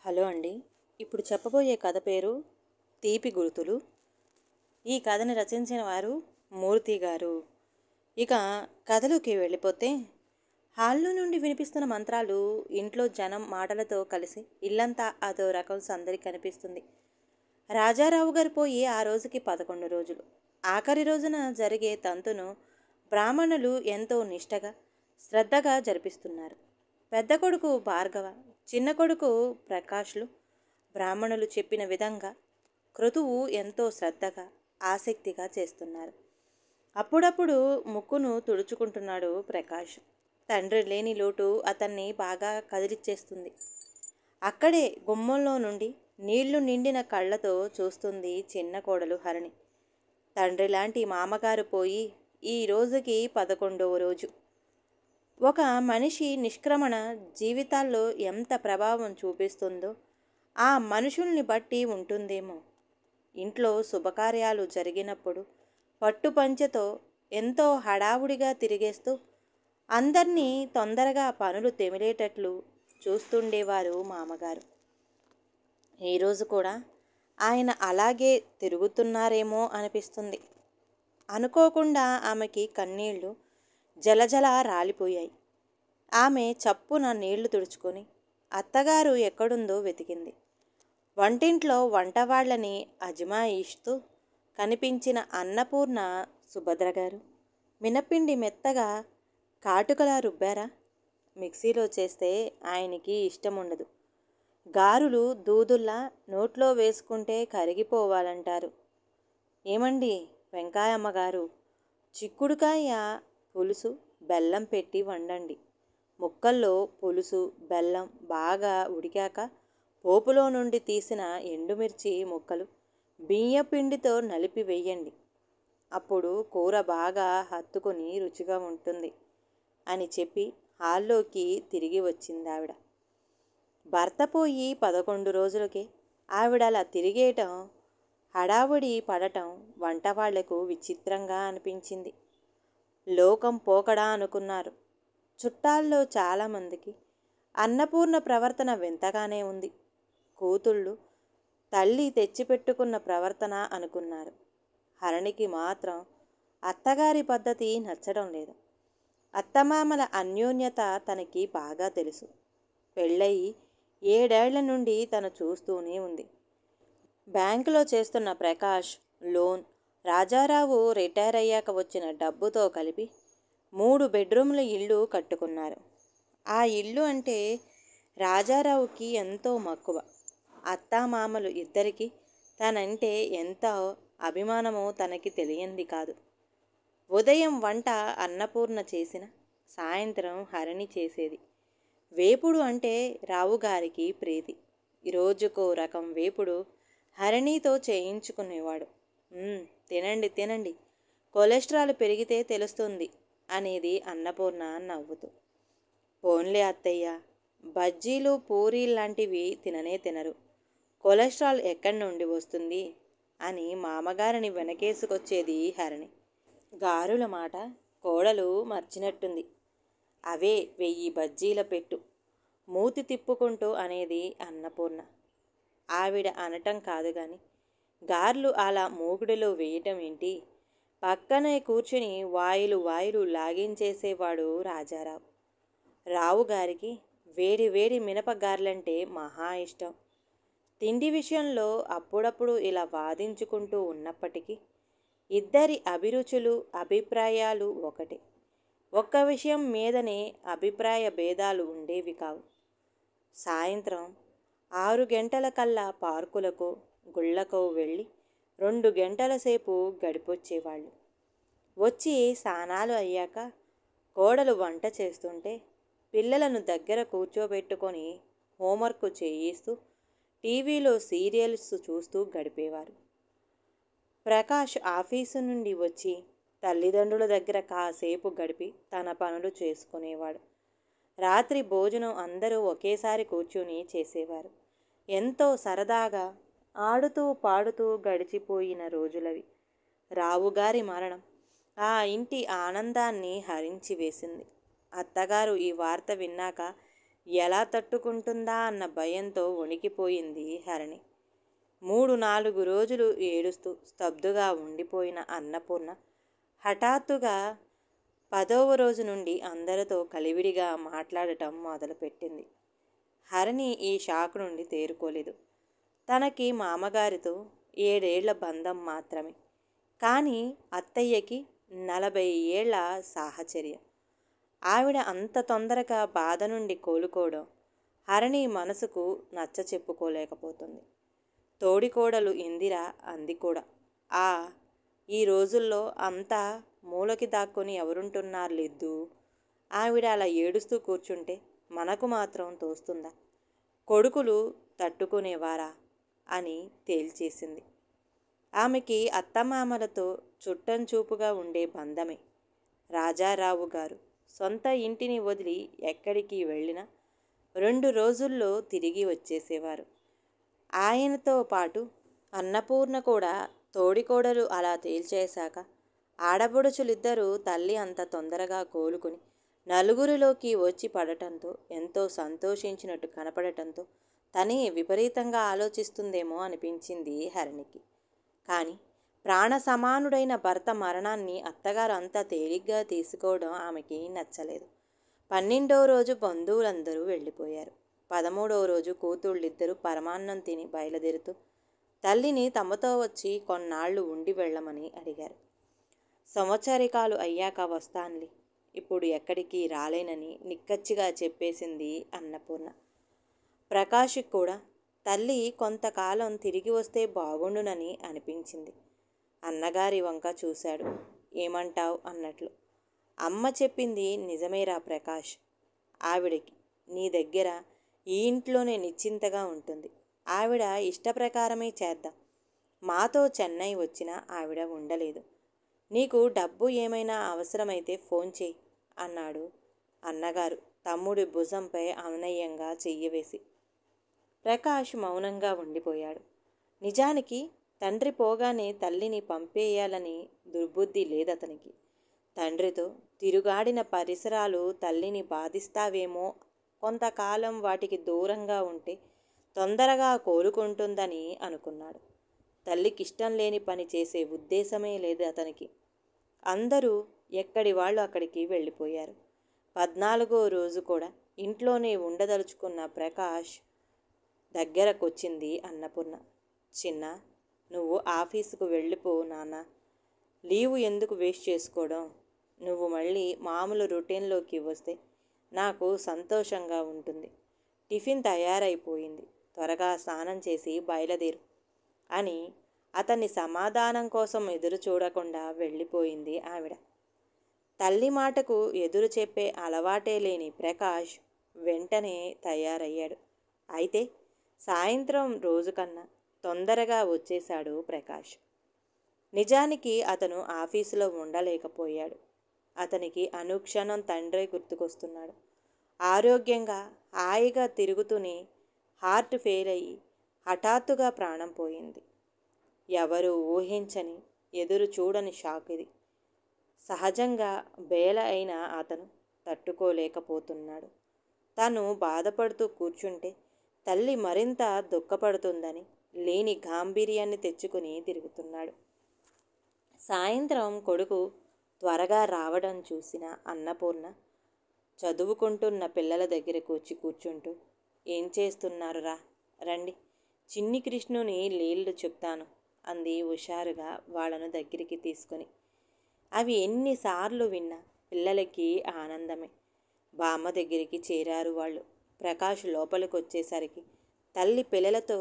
Hello అండి. ఇప్పుడు చెప్పబోయే కథ పేరు తీపి గుర్తులు. ఈ కథని రచించిన వారు మూర్తి గారు. ఇక కథలోకి వెళ్ళిపోతే, హాల్లో నుండి వినిపిస్తున్న మంత్రాలు ఇంట్లో జనం మాటలతో కలిసి ఇల్లంతా అదో రకం సందడి కనిపిస్తుంది. రాజారావు గారు పోయి ఆ రోజుకి 11 రోజులు. ఆఖరి రోజున జరిగే తంతును బ్రాహ్మణులు ఎంతో నిష్టగా శ్రద్ధగా జరిపిస్తున్నారు. పెద్ద కొడుకు భార్గవ, చిన్న కొడుకు ప్రకాష్లు బ్రాహ్మణులు చెప్పిన విధంగా క్రతువు ఎంతో శ్రద్ధగా ఆసక్తిగా చేస్తున్నారు. అప్పుడప్పుడు ముక్కును తుడుచుకుంటున్నాడు ప్రకాష్. తండ్రి లేని లోటు అతన్ని బాగా కదిలిచ్చేస్తుంది. అక్కడే గుమ్మంలో నుండి నీళ్లు నిండిన కళ్ళతో చూస్తుంది చిన్న కోడలు హరిణి. తండ్రి లాంటి మామగారు పోయి ఈ రోజుకి 11వ రోజు. ఒక మనిషి నిష్క్రమణ జీవితాల్లో ఎంత ప్రభావం చూపిస్తుందో ఆ మనుషుల్ని బట్టి ఉంటుందేమో. ఇంట్లో శుభకార్యాలు జరిగినప్పుడు పట్టుపంచెతో ఎంతో హడావుడిగా తిరిగేస్తూ అందర్నీ తొందరగా పనులు తెమిలేటట్లు చూస్తుండేవారు మామగారు. ఈరోజు కూడా ఆయన అలాగే తిరుగుతున్నారేమో అనిపిస్తుంది. అనుకోకుండా ఆమెకి కన్నీళ్లు జలజల రాలిపోయాయి. ఆమె చప్పున నీళ్లు తుడుచుకొని అత్తగారు ఎక్కడుందో వెతికింది. వంటింట్లో వంటవాళ్లని అజమాయిస్తూ కనిపించిన అన్నపూర్ణ, సుభద్రగారు మినపిండి మెత్తగా కాటుకలా రుబ్బారా? మిక్సీలో చేస్తే ఆయనకి ఇష్టముండదు. గారులు దూదుల్లా నోట్లో వేసుకుంటే కరిగిపోవాలంటారు. ఏమండి వెంకాయమ్మగారు, చిక్కుడుకాయ పులుసు బెల్లం పెట్టి వండండి. ముక్కల్లో పులుసు బెల్లం బాగా ఉడికాక పోపులో నుండి తీసిన ఎండుమిర్చి ముక్కలు బియ్యపిండితో నలిపి వెయ్యండి. అప్పుడు కూర బాగా హత్తుకుని రుచిగా ఉంటుంది అని చెప్పి హాల్లోకి తిరిగి వచ్చిందావిడ. భర్త పోయి 11 రోజులకే ఆవిడలా తిరిగేయటం, హడావుడి పడటం వంటవాళ్లకు విచిత్రంగా అనిపించింది. లోకం పోకడా అనుకున్నారు. చుట్టాల్లో చాలామందికి అన్నపూర్ణ ప్రవర్తన వింతగానే ఉంది. కూతుళ్ళు తల్లి తెచ్చిపెట్టుకున్న ప్రవర్తన అనుకున్నారు. హరణికి మాత్రం అత్తగారి పద్ధతి నచ్చడం లేదు. అత్తమామల అన్యోన్యత తనకి బాగా తెలుసు. పెళ్ళయి 7 ఏళ్ల నుండి తను చూస్తూనే ఉంది. బ్యాంకులో చేస్తున్న ప్రకాష్ లోన్, రాజారావు రిటైర్ అయ్యాక వచ్చిన డబ్బుతో కలిపి 3 బెడ్రూమ్ల ఇల్లు కట్టుకున్నారు. ఆ ఇల్లు అంటే రాజారావుకి ఎంతో మక్కువ. అత్తామామలు ఇద్దరికీ తనంటే ఎంత అభిమానమో తనకి తెలియంది కాదు. ఉదయం వంట అన్నపూర్ణ చేసిన, సాయంత్రం హరిణి చేసేది. వేపుడు అంటే రావుగారికి ప్రీతి. రోజుకో రకం వేపుడు హరిణితో చేయించుకునేవాడు. తినండి తినండి, కొలెస్ట్రాల్ పెరిగితే తెలుస్తుంది అనేది అన్నపూర్ణ నవ్వుతూ. పోన్లే అత్తయ్య, బజ్జీలు పూరీలాంటివి తిననే తినరు, కొలెస్ట్రాల్ ఎక్కడి నుండి వస్తుంది అని మామగారిని వెనకేసుకొచ్చేది హరిణి. గారుల మాట కోడలు మర్చినట్టుంది. అవే 1000 బజ్జీల పెట్టు, మూతి తిప్పుకుంటూ అనేది అన్నపూర్ణ. ఆవిడ అనటం కాదు గాని గార్లు అలా మూగుడిలో వేయటం ఏంటి? పక్కనే కూర్చుని వాయిలు వాయిలు లాగించేసేవాడు రాజారావు. రావుగారికి వేడి వేడి మినపగార్లంటే మహా ఇష్టం. తిండి విషయంలో అప్పుడప్పుడు ఇలా వాదించుకుంటూ ఉన్నప్పటికీ ఇద్దరి అభిరుచులు అభిప్రాయాలు ఒకటే. ఒక్క విషయం మీదనే అభిప్రాయ భేదాలు ఉండేవి కావు. సాయంత్రం 6 గంటల కల్లా పార్కులకో గుళ్ళకో వెళ్ళి 2 గంటల సేపు గడిపొచ్చేవాళ్ళు. వచ్చి స్నానాలు అయ్యాక కోడలు వంట చేస్తుంటే పిల్లలను దగ్గర కూర్చోబెట్టుకొని హోంవర్క్ చేయిస్తూ టీవీలో సీరియల్స్ చూస్తూ గడిపేవారు. ప్రకాష్ ఆఫీసు నుండి వచ్చి తల్లిదండ్రుల దగ్గర కాసేపు గడిపి తన పనులు చేసుకునేవాడు. రాత్రి భోజనం అందరూ ఒకేసారి కూర్చుని చేసేవారు. ఎంతో సరదాగా ఆడుతూ పాడుతూ గడిచిపోయిన రోజులవి. రావుగారి మరణం ఆ ఇంటి ఆనందాన్ని హరించి వేసింది. అత్తగారు ఈ వార్త విన్నాక ఎలా తట్టుకుంటుందా అన్న భయంతో వణికిపోయింది హరిణి. 3-4 రోజులు ఏడుస్తూ స్తబ్దుగా ఉండిపోయిన అన్నపూర్ణ హఠాత్తుగా 10వ రోజు నుండి అందరితో కలివిడిగా మాట్లాడటం మొదలుపెట్టింది. హరిణి ఈ షాక్ నుండి తేరుకోలేదు. తనకి మామగారితో 7 ఏళ్ల బంధం మాత్రమే, కానీ అత్తయ్యకి 40 ఏళ్ల సాహచర్యం. ఆవిడ అంత తొందరగా బాధ నుండి కోలుకోవడం హరిణి మనసుకు నచ్చ చెప్పుకోలేకపోతుంది. తోడికోడలు ఇందిర అంది కూడా, ఈ రోజుల్లో అంతా మూలకి దాక్కుని ఎవరుంటున్నారు లిద్దు. ఆవిడ అలా ఏడుస్తూ కూర్చుంటే మనకు మాత్రం తోస్తుందా? కొడుకులు తట్టుకునేవారా అని తేల్చేసింది. ఆమెకి అత్తమామలతో చుట్టంచూపుగా ఉండే బంధమే. రాజారావు గారు సొంత ఇంటిని వదిలి ఎక్కడికి వెళ్ళినా 2 రోజుల్లో తిరిగి వచ్చేసేవారు. ఆయనతో పాటు అన్నపూర్ణ కూడా. తోడికోడలు అలా తేల్చేశాక ఆడపడుచులిద్దరూ తల్లి అంత తొందరగా కోలుకుని నలుగురిలోకి వచ్చి పడటంతో ఎంతో సంతోషించినట్టు కనపడటంతో తనే విపరీతంగా ఆలోచిస్తుందేమో అనిపించింది హరిణికి. కానీ ప్రాణ సమానుడైన భర్త మరణాన్ని అత్తగారు అంత తేలిగ్గా తీసుకోవడం ఆమెకి నచ్చలేదు. 12వ రోజు బంధువులందరూ వెళ్ళిపోయారు. 13వ రోజు కూతుళ్ళిద్దరూ పరమాన్నం తిని బయలుదేరుతూ తల్లిని తమతో వచ్చి కొన్నాళ్ళు ఉండి వెళ్ళమని అడిగారు. సంవత్సరికాలు అయ్యాక వస్తానులే, ఇప్పుడు ఎక్కడికి రాలేనని నిక్కచ్చిగా చెప్పేసింది అన్నపూర్ణ. ప్రకాష్కి కూడా తల్లి కొంతకాలం తిరిగి వస్తే బాగుండునని అనిపించింది. అన్నగారి వంక చూశాడు. ఏమంటావ్ అన్నట్లు. అమ్మ చెప్పింది నిజమేరా ప్రకాష్. ఆవిడకి నీ దగ్గర ఈ ఇంట్లోనే నిశ్చింతగా ఉంటుంది. ఆవిడ ఇష్టప్రకారమే చేద్దాం. మాతో చెన్నై వచ్చినా ఆవిడ ఉండలేదు. నీకు డబ్బు ఏమైనా అవసరమైతే ఫోన్ చేయి అన్నాడు అన్నగారు తమ్ముడి భుజంపై అనునయంగా చెయ్యవేసి. ప్రకాష్ మౌనంగా ఉండిపోయాడు. నిజానికి తండ్రి పోగానే తల్లిని పంపేయాలని దుర్బుద్ధి లేదతనికి. తండ్రితో తిరుగాడిన పరిసరాలు తల్లిని బాధిస్తావేమో, కొంతకాలం వాటికి దూరంగా ఉంటే తొందరగా కోలుకుంటుందని అనుకున్నాడు. తల్లికిష్టం లేని పని చేసే ఉద్దేశమే లేదు అతనికి. అందరూ ఎక్కడి వాళ్ళు అక్కడికి వెళ్ళిపోయారు. 14వ రోజు కూడా ఇంట్లోనే ఉండదలుచుకున్న ప్రకాష్ దగ్గరకొచ్చింది అన్నపూర్ణ. చిన్నా, నువ్వు ఆఫీసుకు వెళ్ళిపో నాన్న. లీవు ఎందుకు వేస్ట్ చేసుకోవడం? నువ్వు మళ్ళీ మామూలు రొటీన్లోకి వస్తే నాకు సంతోషంగా ఉంటుంది. టిఫిన్ తయారైపోయింది, త్వరగా స్నానం చేసి బయలుదేరు అని అతన్ని సమాధానం కోసం ఎదురు చూడకుండా వెళ్ళిపోయింది ఆవిడ. తల్లి మాటకు ఎదురు చెప్పే అలవాటే లేని ప్రకాష్ వెంటనే తయారయ్యాడు. అయితే సాయంత్రం రోజుకన్నా తొందరగా వచ్చేశాడు ప్రకాష్. నిజానికి అతను ఆఫీసులో ఉండలేకపోయాడు. అతనికి అనుక్షణం తండ్రి గుర్తుకొస్తున్నాడు. ఆరోగ్యంగా హాయిగా తిరుగుతూనే హార్ట్ ఫెయిల్ అయ్యి హఠాత్తుగా ప్రాణం పోయింది. ఎవరు ఊహించని, ఎదురు చూడని షాక్ ఇది. సహజంగా బేల అయిన అతను తట్టుకోలేకపోతున్నాడు. తను బాధపడుతూ కూర్చుంటే తల్లి మరింత దుఃఖపడుతుందని లేని గాంభీర్యాన్ని తెచ్చుకుని తిరుగుతున్నాడు. సాయంత్రం కొడుకు త్వరగా రావడం చూసిన అన్నపూర్ణ చదువుకుంటున్న పిల్లల దగ్గరకు వచ్చి కూర్చుంటూ, ఏం చేస్తున్నారురా, రండి, చిన్ని కృష్ణుని లీలలు చెప్తాను అంది హుషారుగా వాళ్ళను దగ్గరికి తీసుకొని. అవి ఎన్నిసార్లు విన్నా పిల్లలకి ఆనందమే. బామ్మ దగ్గరికి చేరారు వాళ్ళు. ప్రకాష్ లోపలికి వచ్చేసరికి తల్లి పిల్లలతో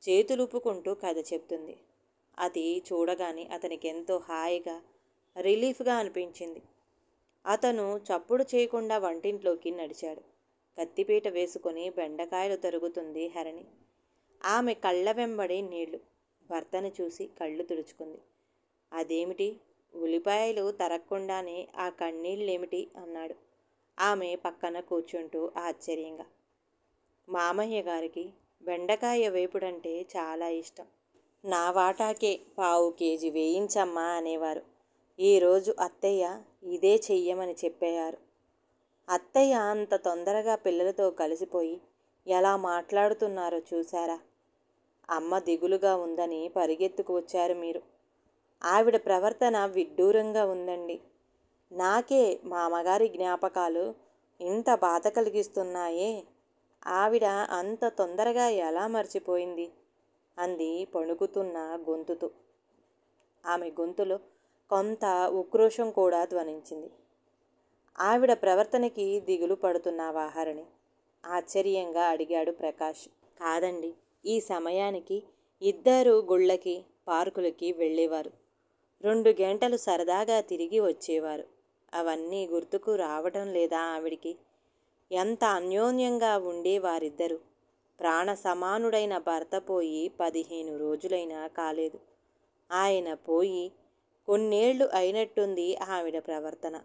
చేతులుపుకుంటూ కథ చెప్తుంది. అది చూడగానే అతనికి ఎంతో హాయిగా, రిలీఫ్గా అనిపించింది. అతను చప్పుడు చేయకుండా వంటింట్లోకి నడిచాడు. కత్తిపీట వేసుకొని బెండకాయలు తరుగుతుంది హరిణి. ఆమె కళ్ళ వెంబడి నీళ్లు. భర్తను చూసి కళ్ళు తుడుచుకుంది. అదేమిటి, ఉల్లిపాయలు తరగకుండానే ఆ కన్నీళ్ళేమిటి అన్నాడు ఆమె పక్కన కూర్చుంటూ ఆశ్చర్యంగా. మామయ్య గారికి బెండకాయ వేపుడంటే చాలా ఇష్టం. నా వాటాకే 1/4 కేజీ వేయించమ్మా అనేవారు. ఈరోజు అత్తయ్య ఇదే చెయ్యమని చెప్పారు. అత్తయ్య అంత తొందరగా పిల్లలతో కలిసిపోయి ఎలా మాట్లాడుతున్నారో చూశారా? అమ్మ దిగులుగా ఉందని పరిగెత్తుకు వచ్చారు మీరు. ఆవిడ ప్రవర్తన విడ్డూరంగా ఉందండి. నాకే మా అమ్మగారి జ్ఞాపకాలు ఇంత బాధ కలిగిస్తున్నాయే. ఆవిడ అంత తొందరగా ఎలా మర్చిపోయింది? అంది పణుకుతున్న గొంతుతో. ఆమె గొంతులో కొంత ఉక్రోషం కూడా ధ్వనించింది. ఆవిడ ప్రవర్తనకి దిగులు పడుతున్నావా హరిణి? ఆశ్చర్యంగా అడిగాడు ప్రకాష్. కాదండి, ఈ సమయానికి ఇద్దరు గుళ్ళకి పార్కులకి వెళ్ళేవారు. 2 గంటలు సరదాగా తిరిగి వచ్చేవారు. అవన్నీ గుర్తుకు రావటం లేదా ఆవిడికి? ఎంత అన్యోన్యంగా ఉండేవారిద్దరూ. ప్రాణ సమానుడైన భర్త పోయి 15 రోజులైనా కాలేదు. ఆయన పోయి కొన్నేళ్లు అయినట్టుంది ఆవిడ ప్రవర్తన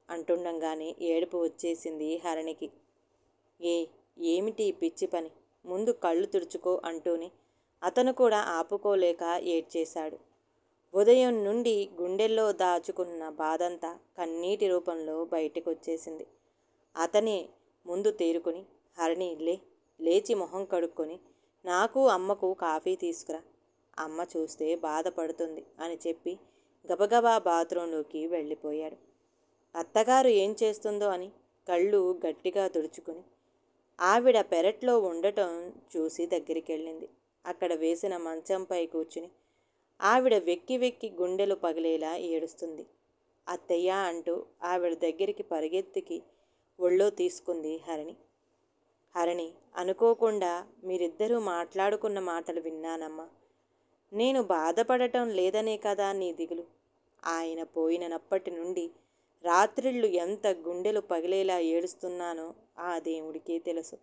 అంటుండగానే ఏడుపు వచ్చేసింది హరిణికి. ఏమిటి పిచ్చి పని? ముందు కళ్ళు తుడుచుకో అంటూనే అతను కూడా ఆపుకోలేక ఏడ్చేశాడు. ఉదయం నుండి గుండెల్లో దాచుకున్న బాధంతా కన్నీటి రూపంలో బయటకొచ్చేసింది. అతనే ముందు తేరుకుని, హరిణి లేచి మొహం కడుక్కొని నాకు అమ్మకు కాఫీ తీసుకురా, అమ్మ చూస్తే బాధపడుతుంది అని చెప్పి గబగబా బాత్రూంలోకి వెళ్ళిపోయాడు. అత్తగారు ఏం చేస్తుందో అని కళ్ళు గట్టిగా తుడుచుకుని ఆవిడ పెరట్లో ఉండటం చూసి దగ్గరికెళ్ళింది. అక్కడ వేసిన మంచంపై కూర్చుని ఆవిడ వెక్కి వెక్కి గుండెలు పగిలేలా ఏడుస్తుంది. అత్తయ్య అంటూ ఆవిడ దగ్గరికి పరిగెత్తికి ఒళ్ళో తీసుకుంది హరిణి. హరిణి, అనుకోకుండా మీరిద్దరూ మాట్లాడుకున్న మాటలు విన్నానమ్మా. నేను బాధపడటం లేదనే కదా నీ దిగులు? ఆయన పోయినప్పటి నుండి రాత్రిళ్ళు ఎంత గుండెలు పగిలేలా ఏడుస్తున్నానో ఆ దేవుడికే తెలుసు.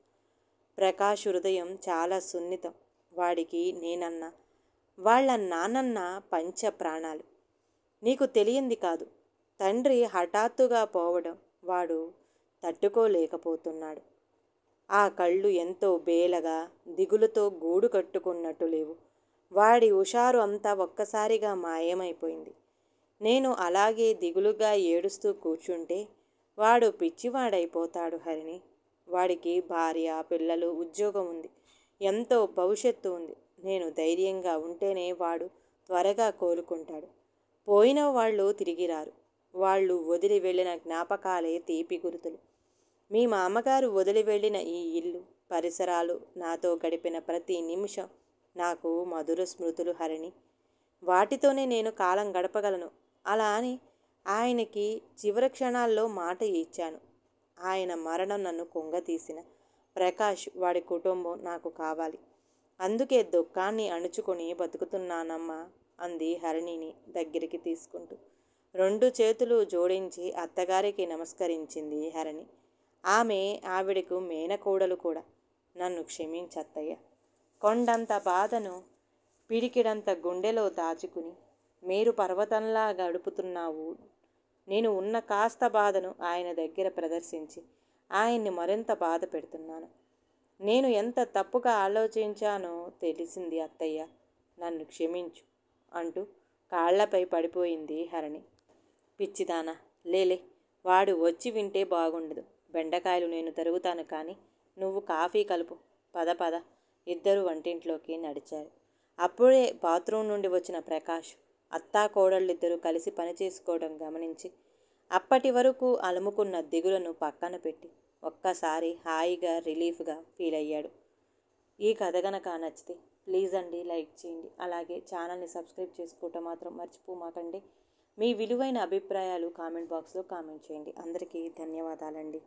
ప్రకాష్ హృదయం చాలా సున్నితం. వాడికి నేనన్నా వాళ్ళ నాన్నన్న పంచ ప్రాణాలు. నీకు తెలియంది కాదు. తండ్రి హఠాత్తుగా పోవడం వాడు తట్టుకోలేకపోతున్నాడు. ఆ కళ్ళు ఎంతో బేలగా దిగులుతో గూడు కట్టుకున్నట్టు లేవు. వాడి హుషారు అంతా ఒక్కసారిగా మాయమైపోయింది. నేను అలాగే దిగులుగా ఏడుస్తూ కూర్చుంటే వాడు పిచ్చివాడైపోతాడు హరిణి. వాడికి భార్య, పిల్లలు, ఉద్యోగం ఉంది. ఎంతో భవిష్యత్తు ఉంది. నేను ధైర్యంగా ఉంటేనే వాడు త్వరగా కోలుకుంటాడు. పోయిన వాళ్ళు తిరిగి రారు. వాళ్ళు వదిలి వెళ్ళిన జ్ఞాపకాలే తీపి గుర్తులు. మీ మామగారు వదిలి వెళ్ళిన ఈ ఇల్లు, పరిసరాలు, నాతో గడిపిన ప్రతి నిమిషం నాకు మధుర స్మృతులు హరిణి. వాటితోనే నేను కాలం గడపగలను. అలా అని ఆయనకి చివరి క్షణాల్లో మాట ఇచ్చాను. ఆయన మరణం నన్ను కుంగతీసిన. ప్రకాష్, వాడి కుటుంబం నాకు కావాలి. అందుకే దుఃఖాన్ని అణుచుకొని బతుకుతున్నానమ్మా అంది హరిణిని దగ్గరికి తీసుకుంటూ. 2 చేతులు జోడించి అత్తగారికి నమస్కరించింది హరిణి. ఆవిడకు మేనకోడలు కూడా. నన్ను క్షమించత్తయ్య. కొండంత బాధను పిడికిడంత గుండెలో దాచుకుని మేరు పర్వతంలా గడుపుతున్నావు. నేను ఉన్న కాస్త బాధను ఆయన దగ్గర ప్రదర్శించి ఆయన్ని మరింత బాధ పెడుతున్నాను. నేను ఎంత తప్పుగా ఆలోచించానో తెలిసింది అత్తయ్య. నన్ను క్షమించు అంటూ కాళ్లపై పడిపోయింది హరిణి. పిచ్చిదానా, లేలే, వాడు వచ్చి వింటే బాగుండదు. బెండకాయలు నేను తరుగుతాను కానీ నువ్వు కాఫీ కలుపు. పద పద. ఇద్దరు వంటింట్లోకి నడిచారు. అప్పుడే బాత్రూం నుండి వచ్చిన ప్రకాష్ అత్తా కోడళ్ళిద్దరూ కలిసి పనిచేసుకోవడం గమనించి అప్పటి వరకు అలుముకున్న దిగులను పక్కన పెట్టి ఒక్కసారి హాయిగా రిలీఫ్గా ఫీల్ అయ్యాడు. ఈ కథ గనక నచ్చితే ప్లీజ్ అండి లైక్ చేయండి. అలాగే ఛానల్ని సబ్స్క్రైబ్ చేసుకోవటం మాత్రం మర్చిపోమాకండి. మీ విలువైన అభిప్రాయాలు కామెంట్ బాక్స్లో కామెంట్ చేయండి. అందరికీ ధన్యవాదాలండి.